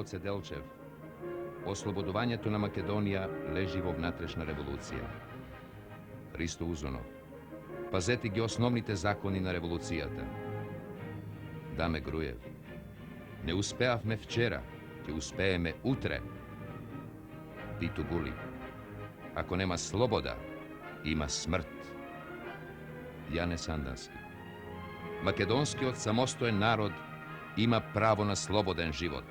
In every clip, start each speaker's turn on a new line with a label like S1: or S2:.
S1: Гоце Делчев, ослободувањето на Македонија лежи во внатрешна револуција. Христо Узунов, пазете ги основните закони на револуцијата. Даме Груев, не успеавме вчера, ќе успееме утре. Тито Гули, ако нема слобода, има смрт. Јане Сандански, македонскиот самостоен народ има право на слободен живот.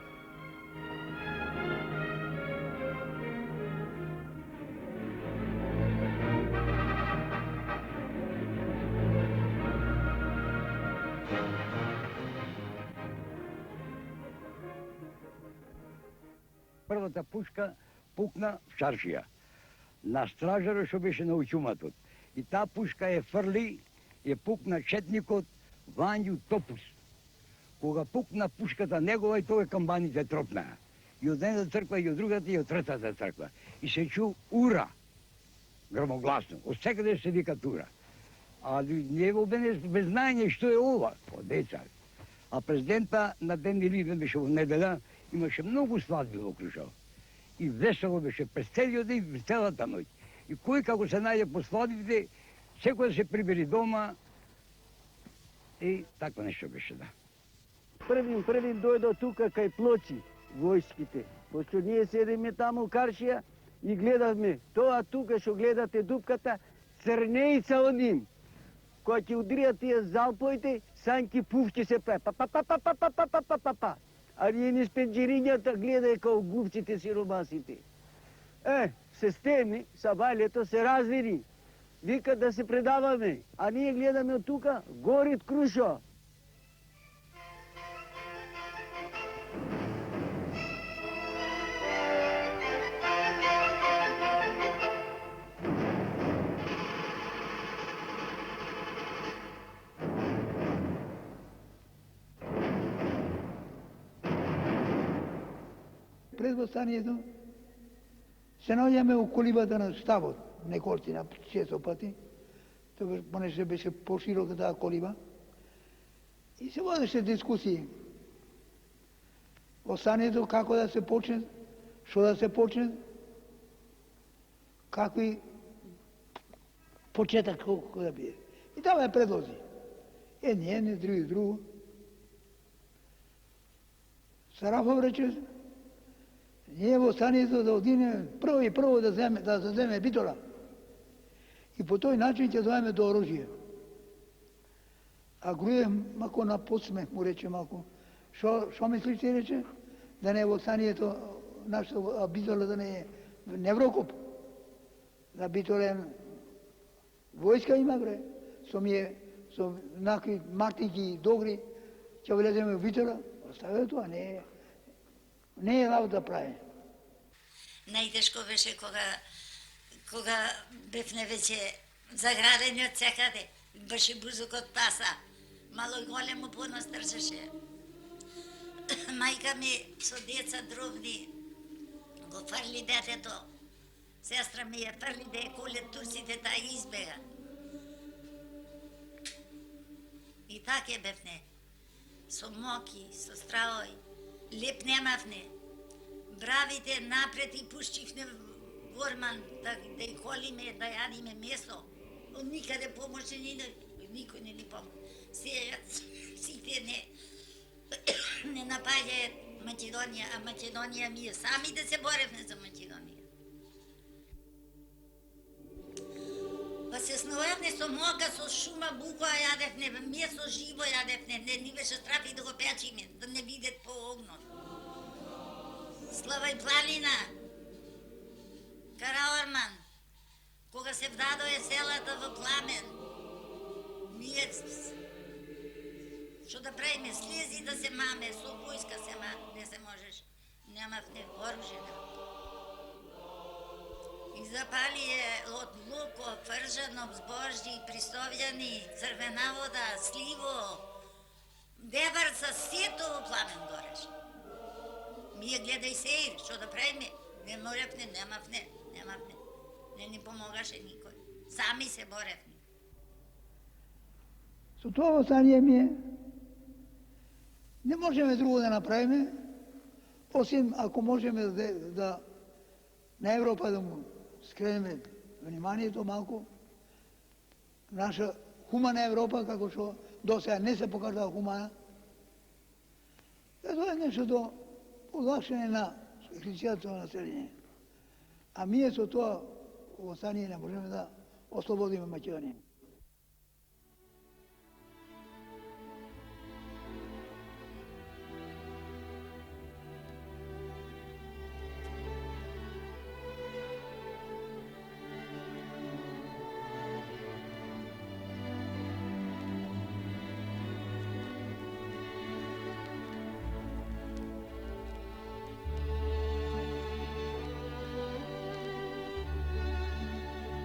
S2: Првата пушка пукна в Шаршија, на стражарот што беше на учуматот. И таа пушка е фрли, е пукна четникот Вању Топус. Кога пукна пушката негова, и тоа камбаните тропнаа. И од едната црква, и од другата, и од третата црква. И се чу ура, громогласно. Од секаде се вика тура. А ние без знаење што е ова, по деца. А президента на ден или беше во неделя, имаше многу свадби во Крушево. И весело беше през целиот ден и целата ноќ. И кој како се најде по свадбите, секој да се прибери дома. И такво нешто беше, да.
S3: Првин дојдо тука кај Плочи, војските. Пошто ние седиме таму у Каршија и гледавме тоа тука што гледате дупката, црнеица од ним. Кога ќе удријат тие залпоите, санки пувки се прави. Па. А ние низ пенџерињата гледај као глупците сиромасите. Се стемни, сабајлето се развини. Вика да се предаваме, а ние гледаме од тука, горит Крушо.
S4: Пред восстанието се наоѓаме у колибата на штабот, неколцина, често пати, понеже беше поширока таа колиба, и се водеше дискусии. Восстанието како да се почне, што да се почне, какви почеток колку да биде. И даваја предлози. Едни, друго. Сарафов рече, ние восстанието да одиме прво да се земе Битола. И по тој начин ќе дојдеме до оружје. А Груев мако на подсмех му рече малку. Шо мислиш ти рече? Да не е восстанието нашето, а Битола да не е Неврокоп. Да Битола војска има, бре. Со накви мартики догри, ќе влеземе во Битола. Оставе тоа, не е работа прави.
S5: Најтешко беше кога бевме веќе заградени од секаде, беше бузукот паса, мало и големо по нас трчеше. Мајка ми со деца дробни го фрли детето, сестра ми ја фрли да ја колет турците, таа избега. И така бевне, со моки, со стравој, леп немавне. Бравите напред и пушчихме Горман да ја колиме, да јадиме месо. Од никаде помоше никој не ни помогне. Сега сите не напаѓаат Македонија, а Македонија ми е. Сами да се боревме за Македонија. Па се сноевне со мока, со шума, бука јадевне, месо живо јадевне, не ни беше страфи да го печиме, да не видят по огнот. Славај планина, Караорман, кога се вдадоe селата во пламен, ние што да правиме, слези да се маме, со војска се маме, не се можеш, немавме оружје. И запалие од луко, фржано, збожди, присовјани, црвена вода, сливо, дебарца, сето во пламен гореше. Ние гледај сеир, што да правиме, не можевме, немавне. Не ни помогаше никој. Сами се боревме.
S4: Со тоа восстание ми е, не можеме друго да направиме, Osim ako možemo da na Evropa da mu skreneme вниманието малко, наша хумана Европа, како што до сега не се покажала хумана, тоа е нешто до олакшање на христијанското население. А ние со тоа остание не можеме да ослободиме Македонија.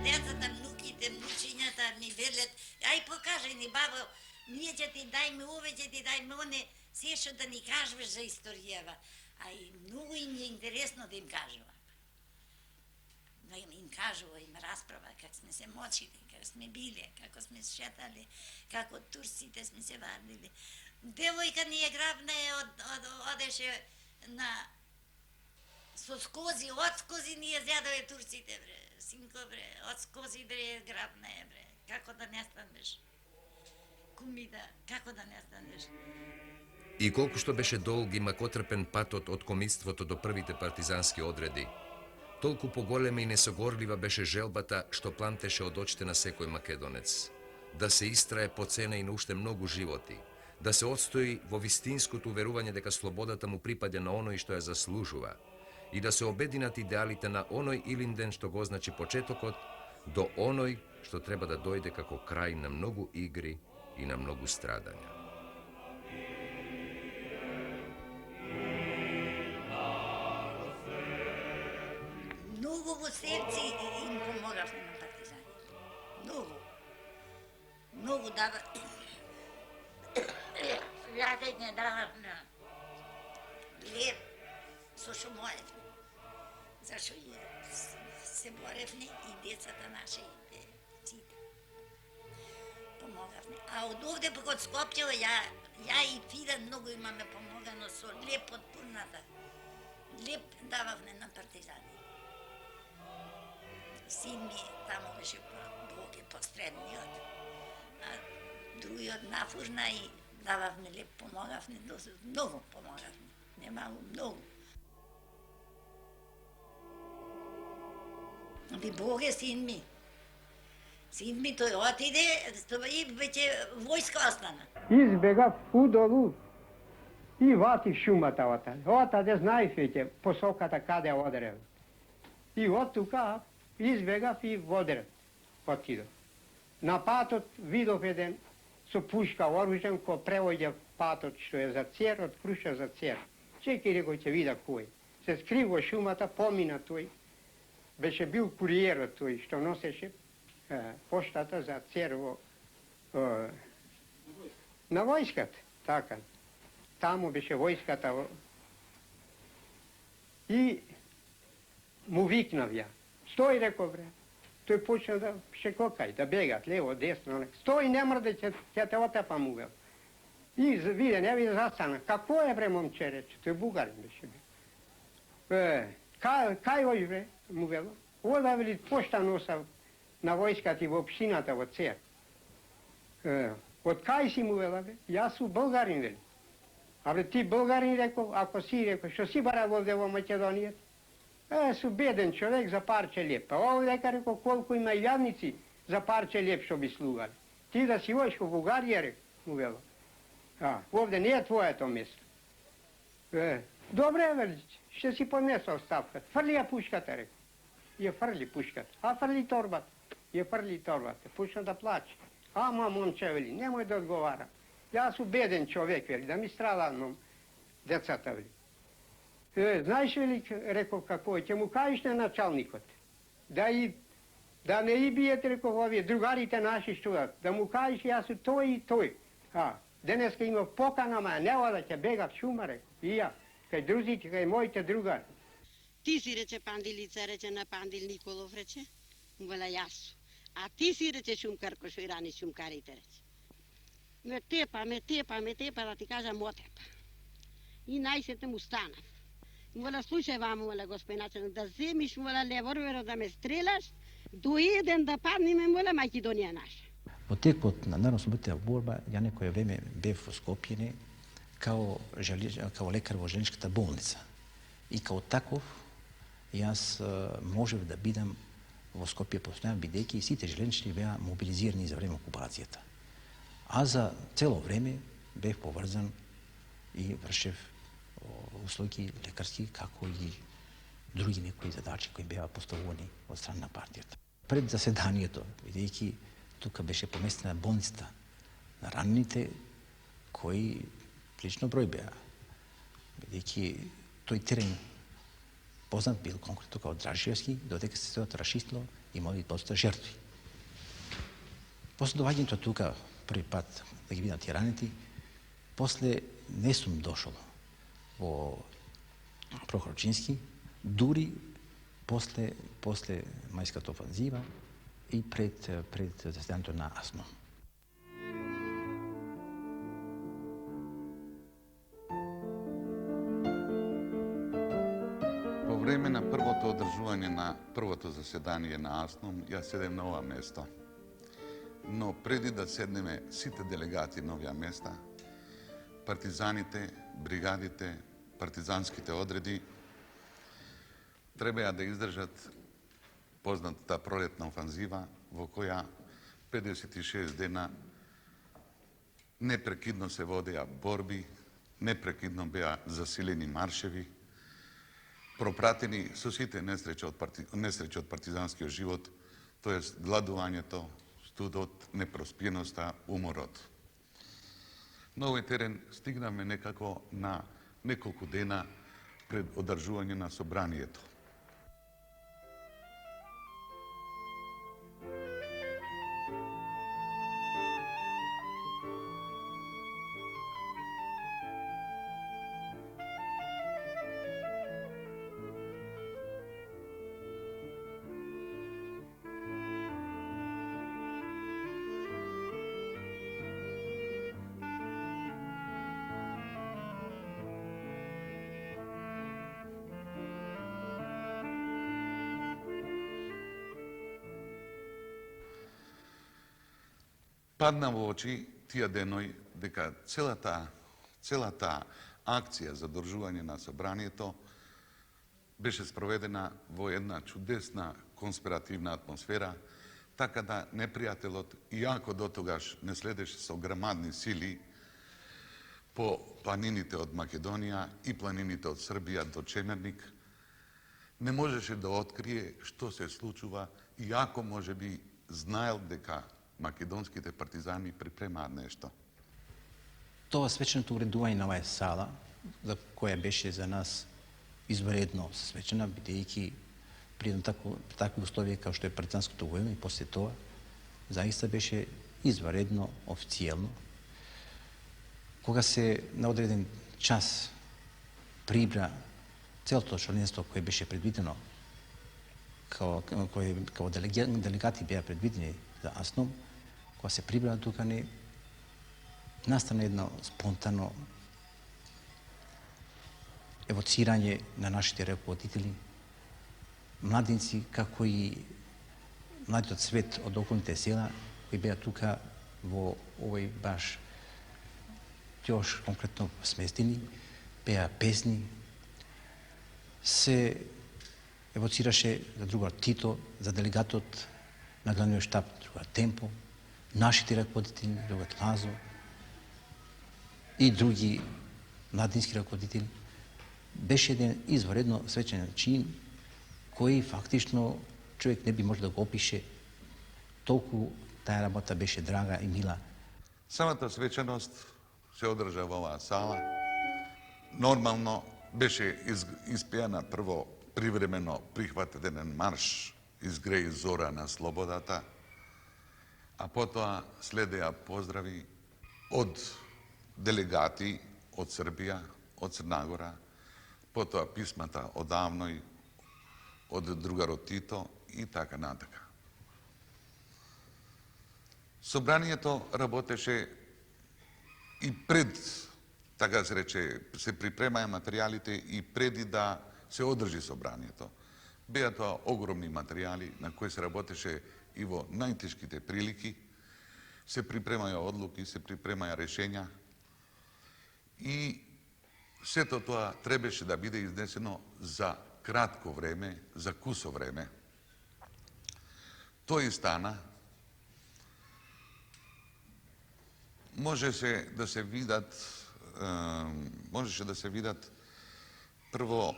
S5: Децата, внуките, внучињата ми велят, ај покажи ни бабо, ние ќе ти дајме ове, ќе ти дајме оне, се што да ни кажуваш за историјава. А и многу им е интересно да им кажува. Да им кажува, им расправа как сме се мочили, как сме биле, како сме шетали, како турците сме се вардили. Девојка ни е грабна, одеше на со скози, од скози ни е зјадове турците, бре. Синко, бре, од скози, бре, грабна е, бре. Како да не станеш? Кумида, како да не станеш?
S1: И колку што беше долг и макотрпен патот од комиството до првите партизански одреди, толку поголема и несогорлива беше желбата што пламтеше од очите на секој македонец. Да се истрае по цена и на уште многу животи, да се отстои во вистинското уверување дека слободата му припаѓа на оној што ја заслужува, и да се обединат идеалите на оној Илинден што го означи почетокот, до оној што треба да дојде како крај на многу игри и на многу страдања.
S5: Многу во срци им помогавме на партизаните. Многу. Многу дава... Јадење дававме. Леп, со што можевме. Зашо и се боревме и децата наши, и сите. Помогавме. А од овде пак од Скопје, ја и Фида многу имаме помогано со леп од пурната. Леп дававме на партизани. Син ми таму беше Боге посредниот, а другиот на Фурна и дававме леп, помогавме, многу помогавме. Немалу, многу. Би Боге, син ми. Син ми тој отиде и веќе војска остана.
S3: Избега удолу и вати шумата ота. Отаде знаеш веќе посоката каде одрев. И од тука избегав и водрев. Отидов. На патот видов еден со пушка оружен кој превоѓа патот што е за Цер, од Круша за Цер. Чеки рекој ќе вида кој. Се скри во шумата, помина тој. Беше бил куриерот тој што носеше поштата за Цер на војската, така. Таму беше војската и му викнав ја. Стој, реков, бре. Тој почна да шекокај, да бегат, лево, десно. Стој, не мрде, ќе те отепам увел. И виде, не виде, застана. Какво е, бре, момче, рече? Тој бугарин беше бил. Кај ој, бре, му вело? Ода, вели, пошта носа на војската и во општината во Цер. Од кај си му вела, бре? Јас су българин, вели. А бре, ти българин, реков, ако си, реков, што си бара овде во Македонија? Су беден човек за парче леп. А овде, реков, колку има јавници за парче леп што би слугали. Ти да си оиш во Бугарија, реков, му вело. Овде не е твоето место. Добре, вели, ще си понесо оставката. Фрли ја пушката, реков. Ја фрли пушката. А фрли торбата. Ја фрли торбата. Почна да плаче. Ама, момче, вели, немој да одговарам. Јас су беден човек, вели, да ми страдам децата, вели. Знаеш, вели, реков, какво е, ќе му кажеш на началникот. Да не и биете, реков, овие другарите наши што да му кажеш, јас су тој и тој. Денеска има покана, ама не ода ќе бегав шума, реков. И ја, кај друзите, кај моите другари.
S6: Ти си, рече Пандилица, рече на Пандил Николов, рече, му вела јас. А ти си, рече Шумкарко, што и рани шумкарите, рече. Ме тепа, да ти кажам, отепа. И најсетне му станав. Моля, слушај ваму, моля, господин началник, да земиш, моля, револверот да ме стрелаш, до еден да паднеме, моля, Македонија наша.
S7: Во текот на народно-ослободителна борба, ја некое време бев во Скопје као лекар во желеничката болница. И као таков, јас можев да бидам во Скопје постојано, бидејќи сите желенични беа мобилизирани за време окупацијата. А за цело време бев поврзан и вршев услуги лекарски, како и други некои задачи кои беа поставувани од страна на партијата. Пред заседанието, бидејќи тука беше поместена болницата на ранените, кои прилично број беа, бидејќи тој терен познат бил конкретно као Дражиевски, додека се тоа рашистло, имали доста жртви. После доаѓањето тука први пат да ги видам тие ранети, после не сум дошол во Прохорчински, дури после мајската офанзива и пред заседанието на АСНО.
S8: По време на првото одржување на првото заседание на АСНОМ, јас седем на ова место. Но преди да седнеме сите делегати на овие места, партизаните, бригадите, партизанските одреди требаја да издржат познатата пролетна офанзива, во која 56 дена непрекидно се водеа борби, непрекидно беа засилени маршеви, пропратени со сите несреќи од партизанскиот живот, тоест гладувањето, студот, непроспиеноста, уморот. На овој терен стигнаме некако на неколку дена пред одржување на собранието. Падна во очи тие деној дека целата акција за одржување на собранието беше спроведена во една чудесна конспиративна атмосфера, така да непријателот, иако дотогаш не следеше со грамадни сили по планините од Македонија и планините од Србија до Чемерник, не можеше да открие што се случува, иако можеби знаел дека македонските партизани припремаат нешто.
S7: Тоа свеченото уредување на оваа сала, за која беше за нас извредно свечена, бидејќи при такви условија како што е партизанското војно и после тоа, заиста беше извредно официјално. Кога се на одреден час прибра целото членство кое беше предвидено, као делегати беа предвидени за АСНОМ, кога се прибра тукане, настана едно спонтано евоцирање на нашите раководители, младинци, како и младиот свет од околните села, кои беа тука во овој баш још конкретно сместени, беа песни, се евоцираше за другар Тито, за делегатот на главниот штаб, другар Темпо, нашите раководители, другар Лазо и други младински раководители. Беше еден изваредно свечен чин, кој фактично човек не би може да го опише, толку таа работа беше драга и мила.
S8: Самата свеченост се одржа во оваа сала. Нормално беше испеана прво привремено прихватен марш "Изгреј зора на слободата", а потоа следеа поздрави од делегати од Србија, од Црнагора, потоа писмата од Авној, од другарот Тито и така натака. Собранието работеше и пред така се рече, се припремаја материјалите и преди да се одржи собранието. Беа тоа огромни материјали на кои се работеше и во најтешките прилики, се припремаја одлуки, се припремаја решења и сето тоа требаше да биде изнесено за кратко време, за кусо време. Тоа и стана. Можеше да се видат прво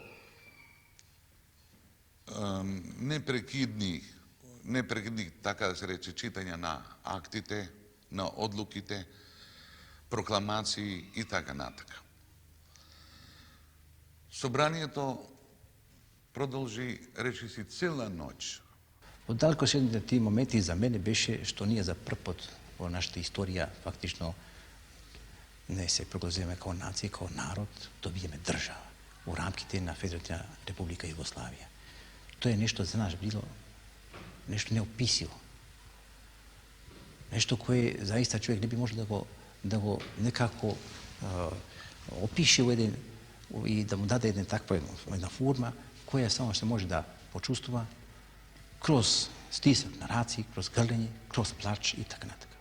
S8: непрекидни, така да се рече, читања на актите, на одлуките, прокламации и така натака. Собранието продолжи, речиси, цела ноќ.
S7: Оддалеко се едните тие моменти за мене беше што ние за прв пат во нашата историја фактично не се прогласуваме како нација, како народ, добиеме држава у рамките на Федеративна Република Југославија. Тоа е нешто за нас било нешто неописиво. Нешто кое заиста човек не би можел да го некако опише и да му даде една таква една форма која само се може да почувствува kroz stisak na raciji, kroz grljenje, kroz plač i tako nataka.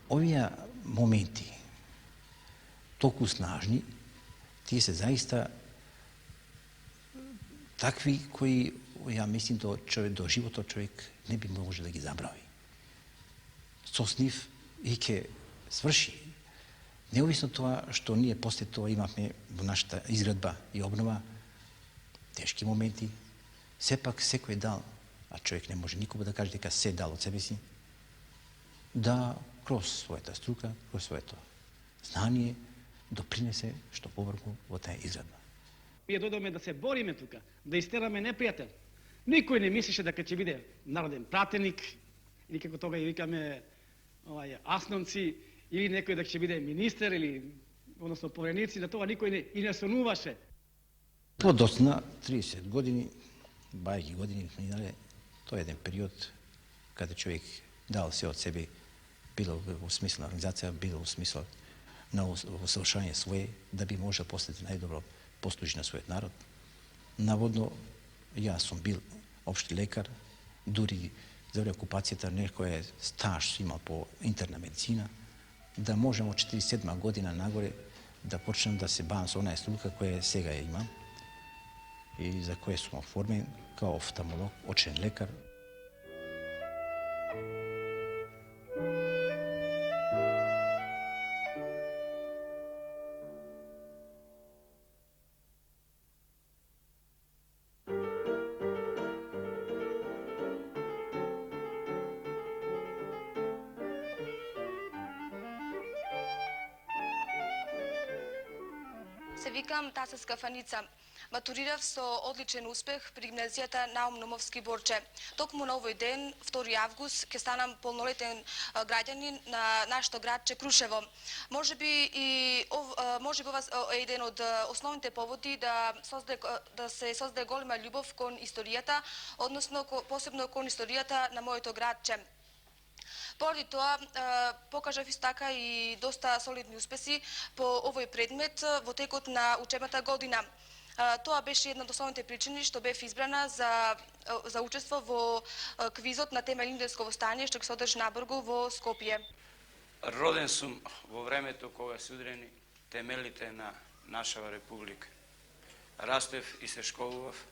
S7: Овие моменти, толку снажни, тие се заиста такви кои, ја мислим, до животот човек не би може да ги забрави. Со нив и ќе сврши. Неовисно тоа што ние после тоа имавме во нашата изградба и обнова тешки моменти, сепак секој дал, а човек не може никога да каже дека се дал од себе си, да kroz својата струка, kroz своето знание, допринесе што поврху во таа изградба.
S9: Ние додоме да се бориме тука, да истераме непријател. Никој не мислеше дека ќе биде народен пратеник, или како тога ја викаме аснонци, или некој дека ќе биде министер, или односно повереници, да тоа никој не сонуваше.
S7: Подоцна 30 години, бајќи години минале, тоа е еден период каде човек дал се од себе, било во смисла на организација, било во смисла на усавршување своје, да би можел после најдобро послужи на својот народ. Наводно, јас сум бил општи лекар, дури за време окупацијата некој стаж имал по интерна медицина, да можем од 47 година нагоре да почнем да се бавам со онаа струка која сега ја имам и за која сум оформен као офталмолог, очен лекар.
S10: Се викам Тасеска Фаница. Матурирав со одличен успех при гимназијата Наум Номовски Борче. Токму на овој ден, 2 август, ќе станам полнолетен граѓанин на нашето градче Крушево. Може би ова е еден од основните поводи да се создаде голема љубов кон историјата, односно посебно кон историјата на моето градче. Поради тоа, покажав исто така и доста солидни успеси по овој предмет во текот на учебната година. Тоа беше една од основните причини што бев избрана за учество во квизот на тема Илинденско востание што ќе се одржи на Бргу во Скопје.
S11: Роден сум во времето кога се удрени темелите на нашава република. Растев и се школував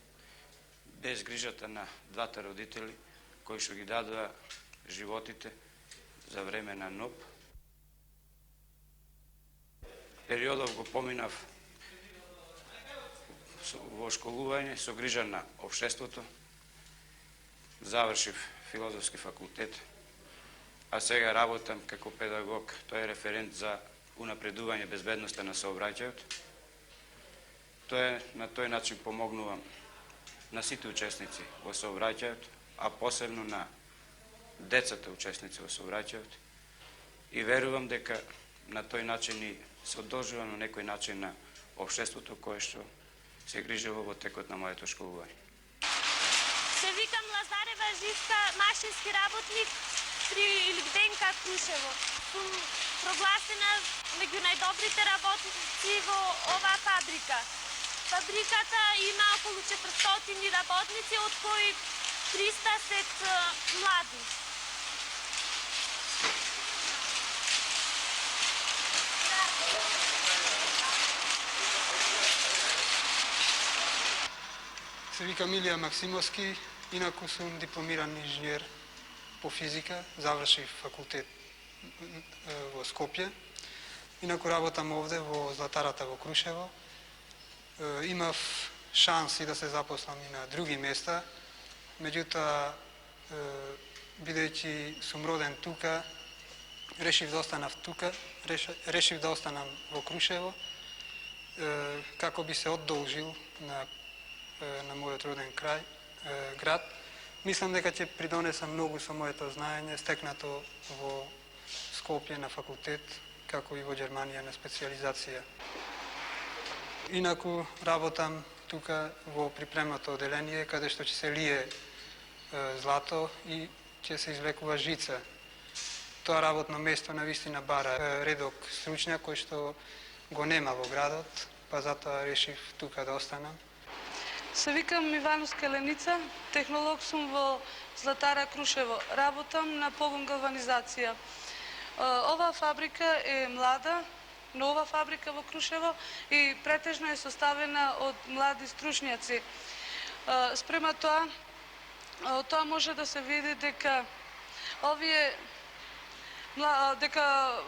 S11: без грижата на двата родители кои што ги дадоа животите за време на НОП. Периодов го поминав во школување со грижа на општеството. Завршив филозофски факултет а сега работам како педагог. Тој е референт за унапредување безбедноста на сообраќајот. На тој начин помогнувам на сите учесници во сообраќајот, а посебно на децата учесници во сообраќајот. И верувам дека на тој начин и се одолжувам на некој начин на општеството кое што се грижево во текот на моето школување.
S12: Се викам Лазарева Живка, машински работник при Иликденка Крушево. Сум прогласена меѓу најдобрите работници во оваа фабрика. Фабриката има околу 400 работници, од кои 300 се млади.
S13: Се викам Илија Максимовски, инаку сум дипломиран инженер по физика, завршив факултет во Скопје. Инаку работам овде во Златарата во Крушево. Имав шанси да се запослам и на други места, меѓутоа, бидејќи сум роден тука, решив да останам тука, решив да останам во Крушево, како би се одолжил на мојот роден крај, град. Мислам дека ќе придонесам многу со моето знаење, стекнато во Скопје на факултет, како и во Германија на специализација. Инаку работам тука во припремното оделение, каде што ќе се лие злато и ќе се извлекува жица. Тоа работно место навистина бара редок стручњак кој што го нема во градот, па затоа решив тука да останам.
S14: Се викам Ивано Скеленица, технолог сум во Златара Крушево. Работам на погон галванизација. Оваа фабрика е млада, нова фабрика во Крушево и претежно е составена од млади стручњаци. Спрема тоа, тоа може да се види дека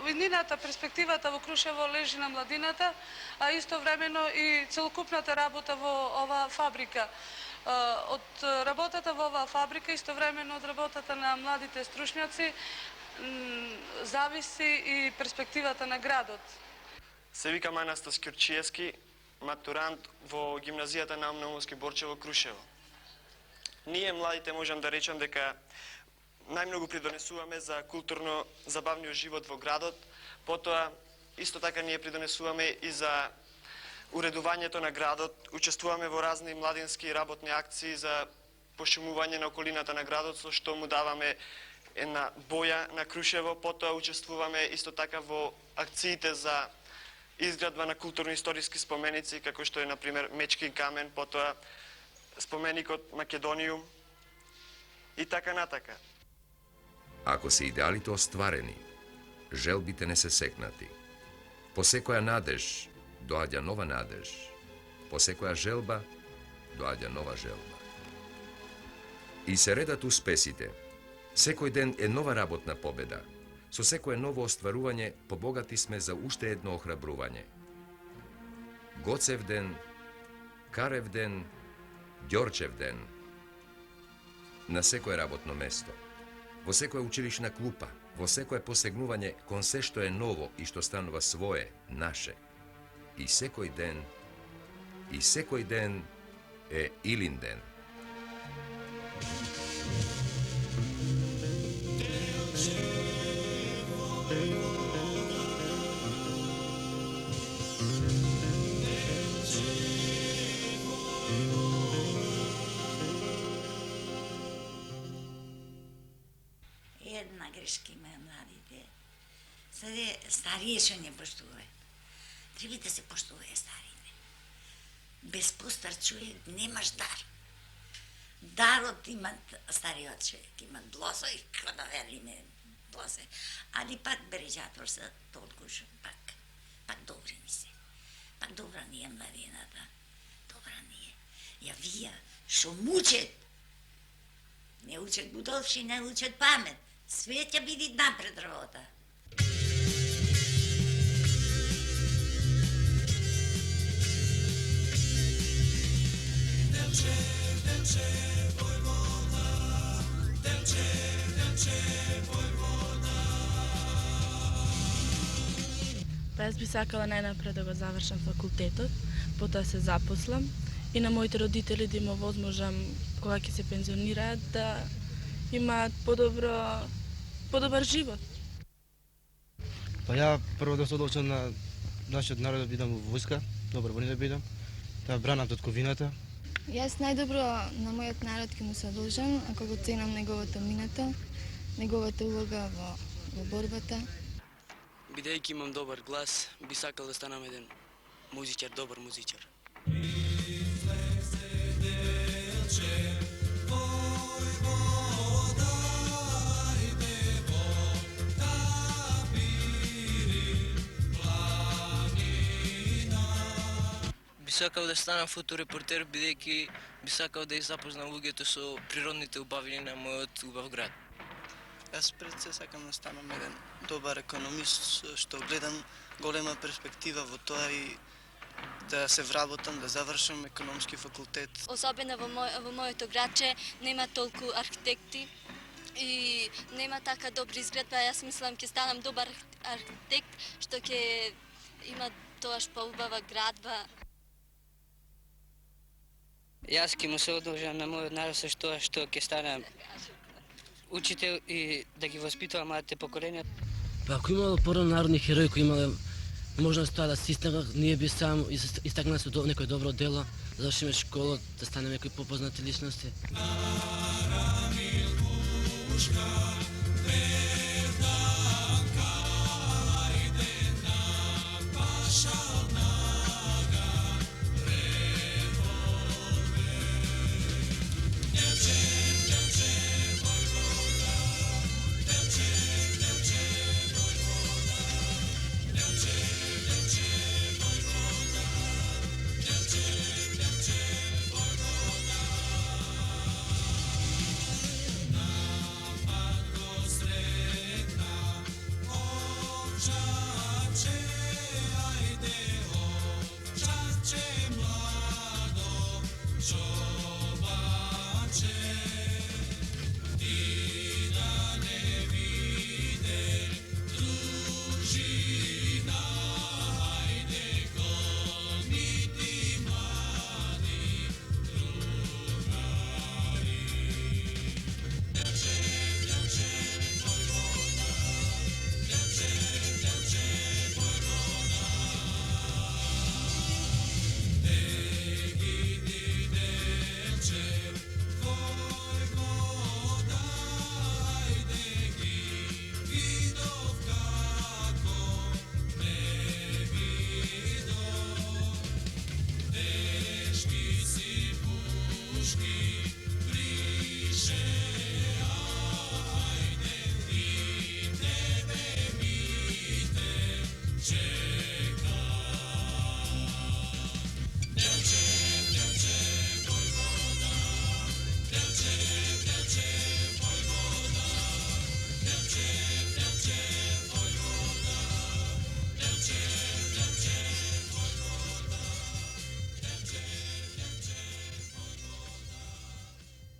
S14: иднината, перспективата во Крушево лежи на младината, а истовремено и целокупната работа во оваа фабрика. Од работата во оваа фабрика, истовремено од работата на младите стручњаци, зависи и перспективата на градот.
S15: Се викам Анастас Ќурчиевски, матурант во гимназијата Наум-Наумовски Борче во Крушево. Ние, младите, можам да речам дека најмногу придонесуваме за културно-забавниот живот во градот, потоа исто така ние придонесуваме и за уредувањето на градот, учествуваме во разни младински работни акции за пошумување на околината на градот, со што му даваме една боја на Крушево, потоа учествуваме исто така во акциите за изградба на културно-историски споменици, како што е, например, Мечкин камен, потоа споменикот Македониум и така натака.
S1: Ако се идеалите остварени, желбите не се секнати. По секоја надеж доаѓа нова надеж, по секоја желба доаѓа нова желба. И се редат успесите. Секој ден е нова работна победа. Со секое ново остварување побогати сме за уште едно охрабрување. Гоцев ден, Карев ден, Ѓорчев ден. На секое работно место, во секоја училишна клупа, во секое посегнување кон се што е ново и што станува свое, наше. И секој ден е Илин ден.
S5: Една грешка има младите. Сега старие што не поштуваат. Треба да се поштуваат старите. Без постар човек немаш дар. Дарот имат стариот човек, имат блосо и да велиме блосе. Али пак береđator са толку што пак добри ни се. Пак добра ни е младината. Добра ни е. Ја вија што мучат. Не учат будолши, не учат памет. Свет ќе биде напред работа.
S16: Delče, Vojvoda, Па јас би сакала најнапред да го завршам факултетот, потоа се запослам и на моите родители да им овозможам кога ќе се пензионираат да имаат подобар живот.
S17: Па ја прво да се одлучам на нашиот народ да бидам во војска, доброволни да бидам, да бранам татковината.
S18: Јас најдобро на мојот народ ќе му се должам, ако го ценам неговата мината, неговата улога во борбата.
S19: Бидејќи имам добар глас, би сакал да станам еден музичар, добар музичар.
S20: Би сакал да станам фоторепортер, бидејќи би сакал да ја запознам луѓето со природните убавини на мојот убав град.
S21: Јас пред се сакам да станам еден добар економист, што гледам голема перспектива во тоа и да се вработам, да завршам економски факултет.
S22: Особено во моето градче нема толку архитекти и нема така добри изглед, па јас мислам ќе станам добар архитект, што ќе има тоаш поубава градба.
S19: Јас ќе му се одолжам на мојот народ со што ќе станам учител и да ги воспитувам младите поколенија.
S23: Па ако имало порано народни херои кои имале можност тоа да се истакнат, ние би само истакнали со некој добро дело, да завршиме школа, да станеме некои попознати личности.